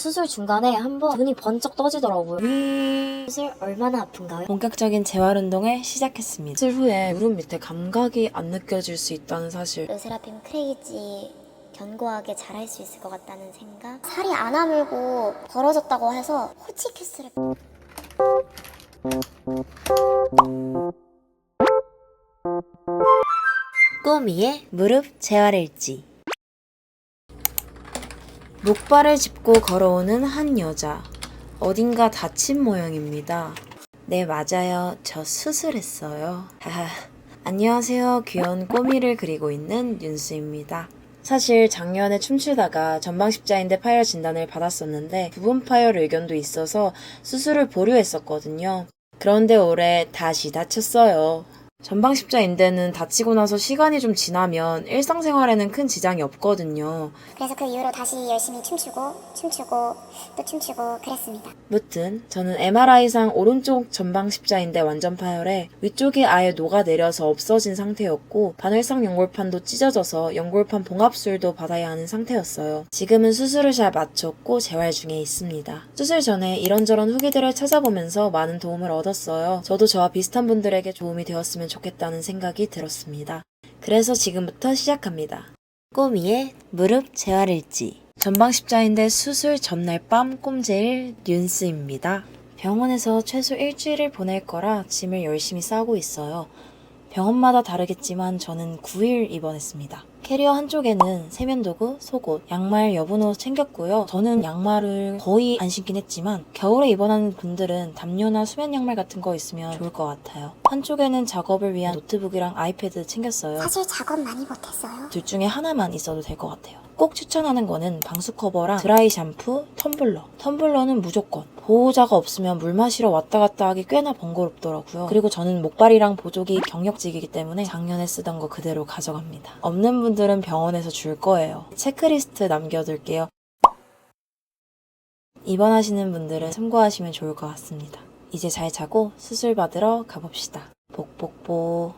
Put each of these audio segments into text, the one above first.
수술 중간에 한번 눈이 번쩍 떠지더라고요. 수술 얼마나 아픈가요? 본격적인 재활운동을 시작했습니다. 수술 후에 무릎 밑에 감각이 안 느껴질 수 있다는 사실. 르세라핌 크레이지 견고하게 잘할 수 있을 것 같다는 생각. 살이 안 아물고 벌어졌다고 해서 호치키스를 꼬미의 무릎 재활일지. 목발을 짚고 걸어오는 한 여자. 어딘가 다친 모양입니다. 네, 맞아요. 저 수술했어요. 하하. 안녕하세요. 귀여운 꼬미를 그리고 있는 윤수입니다. 사실 작년에 춤추다가 전방십자인대 파열 진단을 받았었는데 부분 파열 의견도 있어서 수술을 보류했었거든요. 그런데 올해 다시 다쳤어요. 전방십자인대는 다치고 나서 시간이 좀 지나면 일상생활에는 큰 지장이 없거든요. 그래서 그 이후로 다시 열심히 춤추고 또 춤추고 그랬습니다. 무튼 저는 MRI상 오른쪽 전방십자인대 완전 파열에 위쪽이 아예 녹아내려서 없어진 상태였고 바늘상 연골판도 찢어져서 연골판 봉합술도 받아야 하는 상태였어요. 지금은 수술을 잘 마쳤고 재활 중에 있습니다. 수술 전에 이런저런 후기들을 찾아보면서 많은 도움을 얻었어요. 저도 저와 비슷한 분들에게 도움이 되었으면 좋겠다는 생각이 들었습니다. 그래서 지금부터 시작합니다. 꼬미의 무릎 재활일지. 전방십자인대 수술 전날 밤 꼼제일 윤스입니다. 병원에서 최소 일주일을 보낼 거라 짐을 열심히 싸고 있어요. 병원마다 다르겠지만 저는 9일 입원했습니다. 캐리어 한쪽에는 세면도구, 속옷, 양말, 여분옷 챙겼고요. 저는 양말을 거의 안 신긴 했지만 겨울에 입원하는 분들은 담요나 수면 양말 같은 거 있으면 좋을 것 같아요. 한쪽에는 작업을 위한 노트북이랑 아이패드 챙겼어요. 사실 작업 많이 못했어요. 둘 중에 하나만 있어도 될 것 같아요. 꼭 추천하는 거는 방수 커버랑 드라이 샴푸, 텀블러. 텀블러는 무조건. 보호자가 없으면 물 마시러 왔다 갔다 하기 꽤나 번거롭더라고요. 그리고 저는 목발이랑 보조기 경력직이기 때문에 작년에 쓰던 거 그대로 가져갑니다. 없는 분들은 병원에서 줄 거예요. 체크리스트 남겨둘게요. 입원하시는 분들은 참고하시면 좋을 것 같습니다. 이제 잘 자고 수술 받으러 가봅시다. 복복복.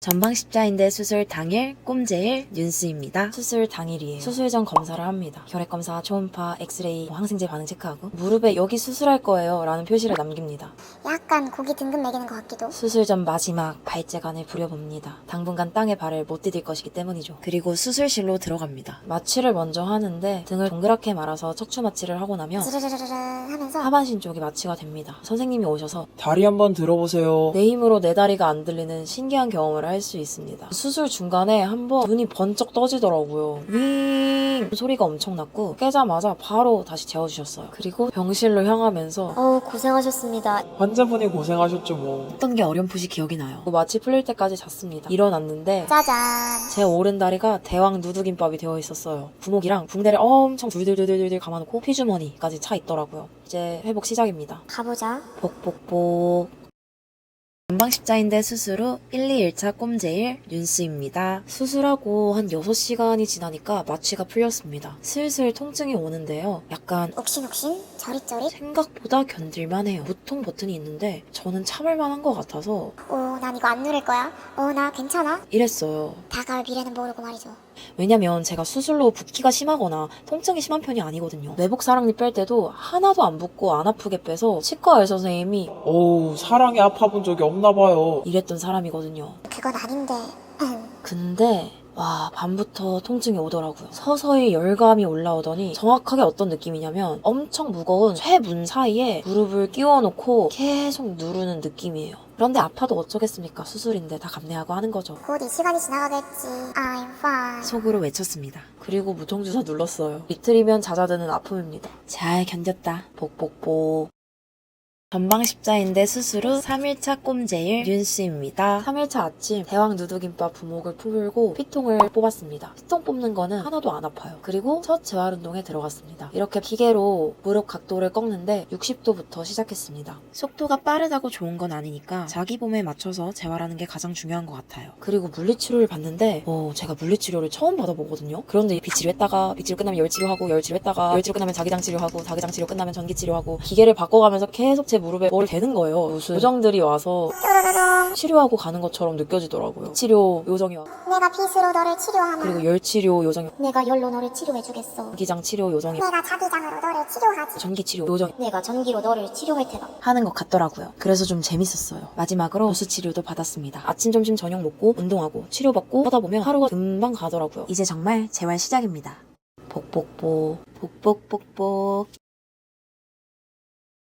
전방십자인대 수술 당일 꼼제일 윤스입니다. 수술 당일이에요. 수술 전 검사를 합니다. 혈액검사, 초음파, 엑스레이, 항생제 반응 체크하고 무릎에 여기 수술할 거예요 라는 표시를 남깁니다. 약간 고기 등급 매기는 것 같기도. 수술 전 마지막 발재간을 부려봅니다. 당분간 땅에 발을 못 디딜 것이기 때문이죠. 그리고 수술실로 들어갑니다. 마취를 먼저 하는데 등을 동그랗게 말아서 척추 마취를 하고 나면 지르르르르 하면서 하반신 쪽이 마취가 됩니다. 선생님이 오셔서 다리 한번 들어보세요. 내 힘으로 내 다리가 안 들리는 신기한 경험을 할 수 있습니다. 수술 중간에 한번 눈이 번쩍 떠지더라고요. 윙 소리가 엄청 났고 깨자마자 바로 다시 재워주셨어요. 그리고 병실로 향하면서 고생하셨습니다. 환자분이 고생하셨죠 뭐. 했던 게 어렴풋이 기억이 나요. 마취 풀릴 때까지 잤습니다. 일어났는데 짜잔. 제 오른 다리가 대왕 누드김밥이 되어 있었어요. 구목이랑 붕대를 엄청 둘둘둘둘둘 감아놓고 피주머니까지 차 있더라고요. 이제 회복 시작입니다. 가보자. 복복복. 전방십자인대 수술 후 1, 2, 1차 꼼제일 윤스입니다. 수술하고 한 6시간이 지나니까 마취가 풀렸습니다. 슬슬 통증이 오는데요. 약간 옥신옥신 저릿저릿. 생각보다 견딜만해요. 무통 버튼이 있는데 저는 참을만한 것 같아서 난 이거 안 누를 거야. 나 괜찮아. 이랬어요. 다가올 미래는 모르고 말이죠. 왜냐면 제가 수술로 붓기가 심하거나 통증이 심한 편이 아니거든요. 내복 사랑니 뺄 때도 하나도 안 붓고 안 아프게 빼서 치과 의사 선생님이 어우, 사랑에 아파본 적이 없나 봐요. 이랬던 사람이거든요. 그건 아닌데. 근데 와, 밤부터 통증이 오더라고요. 서서히 열감이 올라오더니 정확하게 어떤 느낌이냐면 엄청 무거운 쇠문 사이에 무릎을 끼워놓고 계속 누르는 느낌이에요. 그런데 아파도 어쩌겠습니까? 수술인데 다 감내하고 하는 거죠. 곧 이 시간이 지나가겠지. I'm fine. 속으로 외쳤습니다. 그리고 무통주사 눌렀어요. 이틀이면 잦아드는 아픔입니다. 잘 견뎠다. 복복복. 전방십자인대 수술 후 3일차 꼼제일 윤스입니다. 3일차 아침 대왕 누드김밥 부목을 풀고 피통을 뽑았습니다. 피통 뽑는 거는 하나도 안 아파요. 그리고 첫 재활운동에 들어갔습니다. 이렇게 기계로 무릎 각도를 꺾는데 60도부터 시작했습니다. 속도가 빠르다고 좋은 건 아니니까 자기 몸에 맞춰서 재활하는 게 가장 중요한 것 같아요. 그리고 물리치료를 받는데 제가 물리치료를 처음 받아보거든요. 그런데 빛치료 했다가 빛치료 끝나면 열치료하고 열치료 했다가 열치료 끝나면 자기장 치료하고 자기장 치료 끝나면 전기 치료하고 기계를 바꿔가면서 계속 제 제 무릎에 뭘 대는 거예요. 무슨 요정들이 와서 치료하고 가는 것처럼 느껴지더라고요. 치료 요정이 와. 내가 빗으로 너를 치료하마. 그리고 열 치료 요정이, 내가 열로 너를 치료해주겠어. 전기장 치료 요정이, 내가 자기장으로 너를 치료하지. 전기 치료 요정이 내가 전기로 너를 치료할 테다. 하는 것 같더라고요. 그래서 좀 재밌었어요. 마지막으로 보스 치료도 받았습니다. 아침, 점심, 저녁 먹고 운동하고 치료받고 하다 보면 하루가 금방 가더라고요. 이제 정말 재활 시작입니다. 복복복, 복복복복.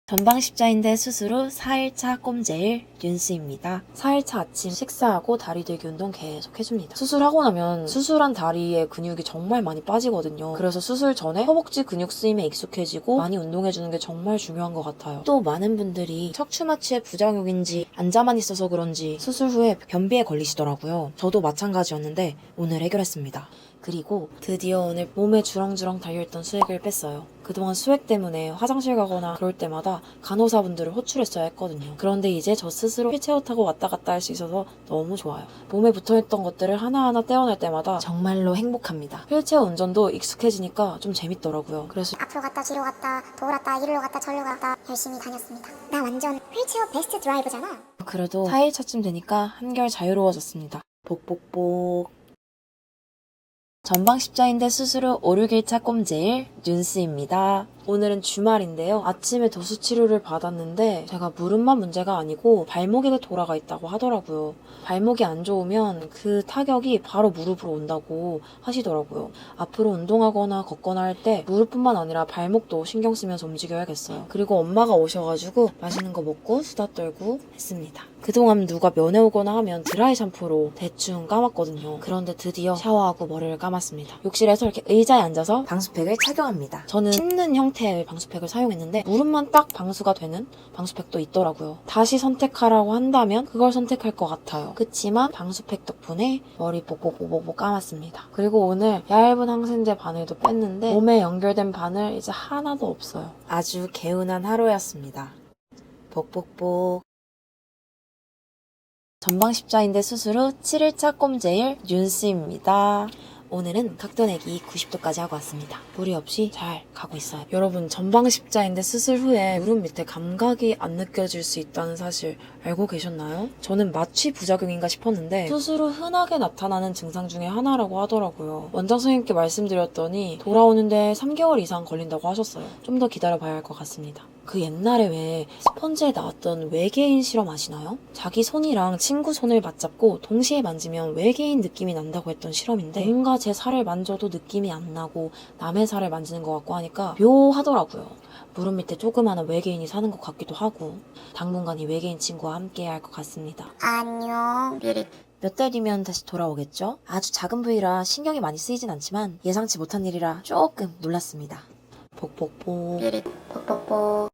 전방 십자인대 수술 후 4일차 꼼제일 윤씨입니다. 4일차 아침 식사하고 다리 들기 운동 계속 해줍니다. 수술하고 나면 수술한 다리의 근육이 정말 많이 빠지거든요. 그래서 수술 전에 허벅지 근육 쓰임에 익숙해지고 많이 운동해주는 게 정말 중요한 것 같아요. 또 많은 분들이 척추마취의 부작용인지 앉아만 있어서 그런지 수술 후에 변비에 걸리시더라고요. 저도 마찬가지였는데 오늘 해결했습니다. 그리고 드디어 오늘 몸에 주렁주렁 달려있던 수액을 뺐어요. 그동안 수액 때문에 화장실 가거나 그럴 때마다 간호사분들을 호출했어야 했거든요. 그런데 이제 저 스스로 휠체어 타고 왔다 갔다 할 수 있어서 너무 좋아요. 몸에 붙어있던 것들을 하나하나 떼어낼 때마다 정말로 행복합니다. 휠체어 운전도 익숙해지니까 좀 재밌더라고요. 그래서 앞으로 갔다 뒤로 갔다 돌았다 이리로 갔다 저리로 갔다 열심히 다녔습니다. 나 완전 휠체어 베스트 드라이버잖아. 그래도 4일차쯤 되니까 한결 자유로워졌습니다. 복복복. 전방 십자인대 수술 후 5, 6일차 꼼제일 윤씨입니다. 오늘은 주말인데요. 아침에 도수 치료를 받았는데 제가 무릎만 문제가 아니고 발목에 돌아가 있다고 하더라고요. 발목이 안 좋으면 그 타격이 바로 무릎으로 온다고 하시더라고요. 앞으로 운동하거나 걷거나 할 때 무릎뿐만 아니라 발목도 신경 쓰면서 움직여야겠어요. 그리고 엄마가 오셔가지고 맛있는 거 먹고 수다 떨고 했습니다. 그동안 누가 면회 오거나 하면 드라이 샴푸로 대충 감았거든요. 그런데 드디어 샤워하고 머리를 감았습니다. 욕실에서 이렇게 의자에 앉아서 방수팩을 착용합니다. 저는 씹는 형태의 방수팩을 사용했는데 무릎만 딱 방수가 되는 방수팩도 있더라고요. 다시 선택하라고 한다면 그걸 선택할 것 같아요. 그치만 방수팩 덕분에 머리 뽁뽁뽁뽁 감았습니다. 그리고 오늘 얇은 항생제 바늘도 뺐는데 몸에 연결된 바늘 이제 하나도 없어요. 아주 개운한 하루였습니다. 뽁뽁뽁. 전방 십자인대 수술 후 7일차 꼼제일 윤씨입니다. 오늘은 각도 내기 90도까지 하고 왔습니다. 무리 없이 잘 가고 있어요. 여러분, 전방 십자인대 수술 후에 무릎 밑에 감각이 안 느껴질 수 있다는 사실 알고 계셨나요? 저는 마취 부작용인가 싶었는데 수술 후 흔하게 나타나는 증상 중에 하나라고 하더라고요. 원장 선생님께 말씀드렸더니 돌아오는데 3개월 이상 걸린다고 하셨어요. 좀 더 기다려봐야 할 것 같습니다. 그 옛날에 왜 스펀지에 나왔던 외계인 실험 아시나요? 자기 손이랑 친구 손을 맞잡고 동시에 만지면 외계인 느낌이 난다고 했던 실험인데 뭔가 제 살을 만져도 느낌이 안 나고 남의 살을 만지는 것 같고 하니까 묘하더라고요. 무릎 밑에 조그마한 외계인이 사는 것 같기도 하고 당분간 이 외계인 친구와 함께 할 것 같습니다. 안녕. 몇 달 뒤면 다시 돌아오겠죠? 아주 작은 부위라 신경이 많이 쓰이진 않지만 예상치 못한 일이라 조금 놀랐습니다. 복복복. 뽀뽀뽀.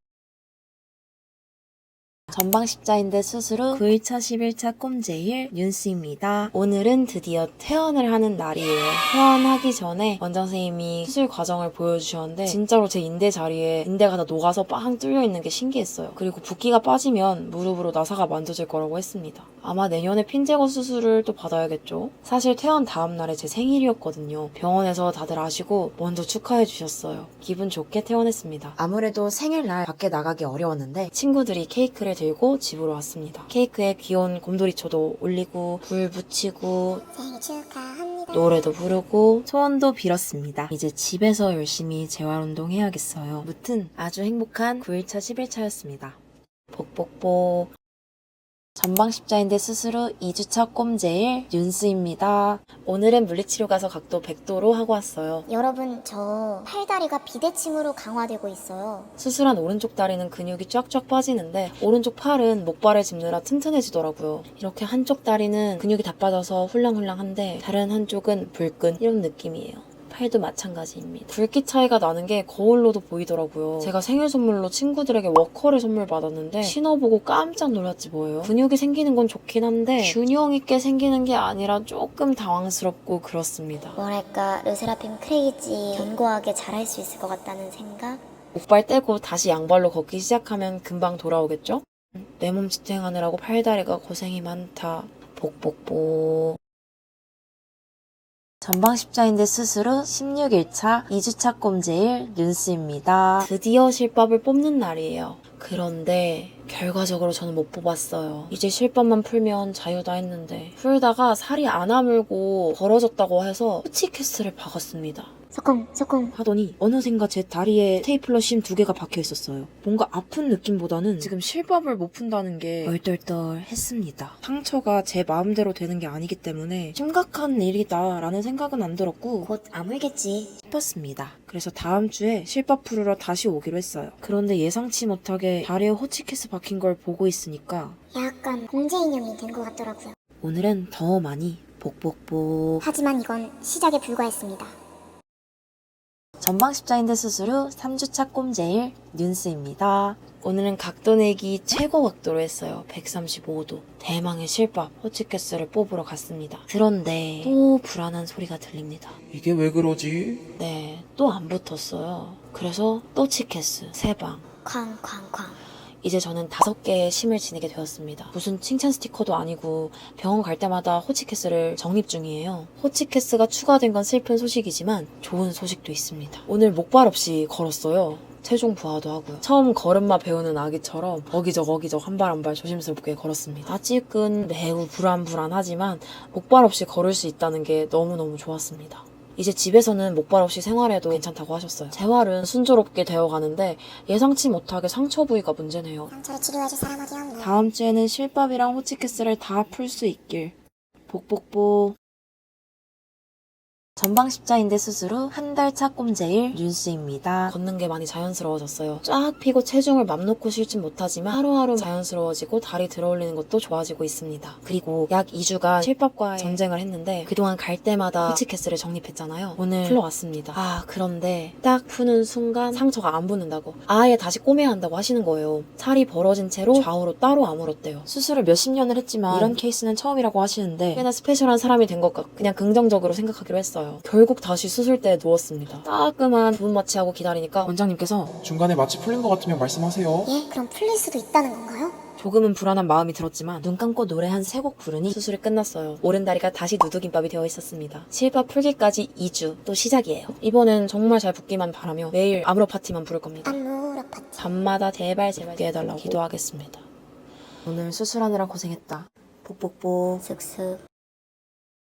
전방 십자인대 수술 후 9일차 11차 꼼제일 윤씨입니다. 오늘은 드디어 퇴원을 하는 날이에요. 퇴원하기 전에 원장 선생님이 수술 과정을 보여주셨는데 진짜로 제 인대 자리에 인대가 다 녹아서 빵 뚫려 있는 게 신기했어요. 그리고 붓기가 빠지면 무릎으로 나사가 만져질 거라고 했습니다. 아마 내년에 핀 제거 수술을 또 받아야겠죠? 사실 퇴원 다음 날에 제 생일이었거든요. 병원에서 다들 아시고 먼저 축하해 주셨어요. 기분 좋게 퇴원했습니다. 아무래도 생일날 밖에 나가기 어려웠는데 친구들이 케이크를 들고 집으로 왔습니다. 케이크에 귀여운 곰돌이초도 올리고 불 붙이고 생일 축하합니다. 노래도 부르고 소원도 빌었습니다. 이제 집에서 열심히 재활운동 해야겠어요. 무튼 아주 행복한 9일차 11차였습니다. 복복복. 전방 십자인대 수술 후 2주차 꼼제일 윤씨입니다. 오늘은 물리치료 가서 각도 100도로 하고 왔어요. 여러분, 저 팔다리가 비대칭으로 강화되고 있어요. 수술한 오른쪽 다리는 근육이 쫙쫙 빠지는데 오른쪽 팔은 목발을 짚느라 튼튼해지더라고요. 이렇게 한쪽 다리는 근육이 다 빠져서 훌랑훌랑한데 다른 한쪽은 불끈 이런 느낌이에요. 팔도 마찬가지입니다. 굵기 차이가 나는 게 거울로도 보이더라고요. 제가 생일 선물로 친구들에게 워커를 선물 받았는데 신어보고 깜짝 놀랐지 뭐예요. 근육이 생기는 건 좋긴 한데 균형 있게 생기는 게 아니라 조금 당황스럽고 그렇습니다. 뭐랄까, 르세라핌 크레이지 견고하게 잘할 수 있을 것 같다는 생각? 목발 떼고 다시 양발로 걷기 시작하면 금방 돌아오겠죠? 내 몸 지탱하느라고 팔다리가 고생이 많다. 복복복. 전방십자인대 수술 후 16일차 2주차 꼼제일 윤스입니다. 드디어 실밥을 뽑는 날이에요. 그런데 결과적으로 저는 못 뽑았어요. 이제 실밥만 풀면 자유다 했는데 풀다가 살이 안 아물고 벌어졌다고 해서 후치캐스를 박았습니다. 소콩. 하더니 어느샌가 제 다리에 스테이플러 심 2개가 박혀 있었어요. 뭔가 아픈 느낌보다는 지금 실밥을 못 푼다는 게 얼떨떨했습니다. 상처가 제 마음대로 되는 게 아니기 때문에 심각한 일이다 라는 생각은 안 들었고 곧 아물겠지. 싶었습니다. 그래서 다음 주에 실밥 풀으러 다시 오기로 했어요. 그런데 예상치 못하게 다리에 호치키스 박힌 걸 보고 있으니까 약간 공제 인형이 된 것 같더라고요. 오늘은 더 많이 복복복. 하지만 이건 시작에 불과했습니다. 전방십자인대 수술 후 3주차 꼼제일 윤스입니다. 오늘은 각도 내기 최고 각도로 했어요. 135도. 대망의 실밥 호치캐스를 뽑으러 갔습니다. 그런데 또 불안한 소리가 들립니다. 이게 왜 그러지? 네, 또 안 붙었어요. 그래서 또 치캐스 3방. 쾅쾅쾅. 이제 저는 5개의 심을 지니게 되었습니다. 무슨 칭찬 스티커도 아니고 병원 갈 때마다 호치캐스를 적립 중이에요. 호치캐스가 추가된 건 슬픈 소식이지만 좋은 소식도 있습니다. 오늘 목발 없이 걸었어요. 체중 부하도 하고요. 처음 걸음마 배우는 아기처럼 어기적 한 발 한 발 조심스럽게 걸었습니다. 아직은 매우 불안하지만 목발 없이 걸을 수 있다는 게 너무너무 좋았습니다. 이제 집에서는 목발 없이 생활해도 괜찮다고 하셨어요. 재활은 순조롭게 되어가는데 예상치 못하게 상처 부위가 문제네요. 상처를 치료해줄 사람 어디 없네. 다음 주에는 실밥이랑 호치키스를 다 풀 수 있길. 복복복. 전방십자인대 수술 후 한 달 차 꼼제일 윤스입니다. 걷는 게 많이 자연스러워졌어요. 쫙 펴고 체중을 맘 놓고 실진 못하지만 하루하루 자연스러워지고 다리 들어올리는 것도 좋아지고 있습니다. 그리고 약 2주간 실밥과의 전쟁을 했는데 그동안 갈 때마다 호치캐스를 적립했잖아요. 오늘 풀러왔습니다. 그런데 딱 푸는 순간 상처가 안 붙는다고 아예 다시 꼬매야 한다고 하시는 거예요. 살이 벌어진 채로 좌우로 따로 아물었대요. 수술을 몇십 년을 했지만 이런 케이스는 처음이라고 하시는데 꽤나 스페셜한 사람이 된 것 같고 그냥 긍정적으로 생각하기로 했어요. 결국 다시 수술대에 누웠습니다. 따끔한 부분 마취하고 기다리니까 원장님께서 중간에 마취 풀린 것 같으면 말씀하세요. 예? 그럼 풀릴 수도 있다는 건가요? 조금은 불안한 마음이 들었지만 눈 감고 노래 한 3곡 부르니 수술이 끝났어요. 오른다리가 다시 누드김밥이 되어 있었습니다. 실밥 풀기까지 2주 또 시작이에요. 이번엔 정말 잘 붙기만 바라며 매일 아무로 파티만 부를 겁니다. 안무로 파티. 밤마다 제발 붙게 해달라고 기도하겠습니다. 오늘 수술하느라 고생했다. 복복복. 슥슥.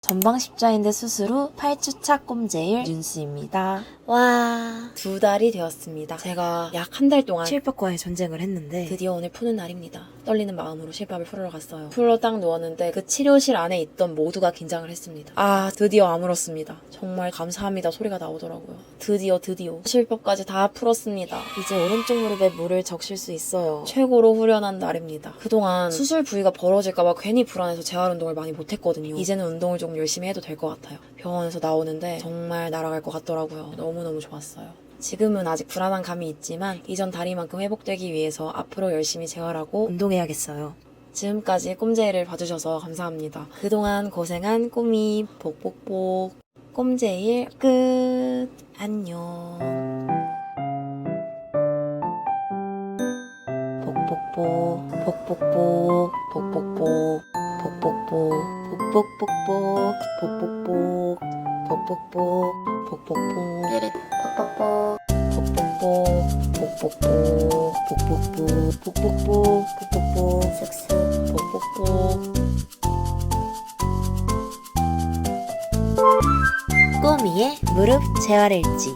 전방십자인대 수술 후 8주차 꼼제일 윤스입니다. 와. 2달이 되었습니다. 제가 약 한 달 동안 실밥과의 전쟁을 했는데 드디어 오늘 푸는 날입니다. 떨리는 마음으로 실밥을 풀러 갔어요. 풀러 딱 누웠는데 그 치료실 안에 있던 모두가 긴장을 했습니다. 드디어 아물었습니다. 정말 감사합니다 소리가 나오더라고요. 드디어 실밥까지 다 풀었습니다. 이제 오른쪽 무릎에 물을 적실 수 있어요. 최고로 후련한 날입니다. 그동안 수술 부위가 벌어질까봐 괜히 불안해서 재활 운동을 많이 못했거든요. 이제는 운동을 조금 열심히 해도 될 것 같아요. 병원에서 나오는데 정말 날아갈 것 같더라고요. 너무너무 좋았어요. 지금은 아직 불안한 감이 있지만 이전 다리만큼 회복되기 위해서 앞으로 열심히 재활하고 운동해야겠어요. 지금까지 꼼제일을 봐주셔서 감사합니다. 그동안 고생한 꼬미 복복복. 꼼제일 끝. 안녕. 복복복 복복복 복복복 복복복 복복복복 복복복 복복복 복복복 뽀뽀뽀. 복복복 복복복 복복복 복복복 복복복 슥슥. 복복복. 꼬미의 무릎 재활일지.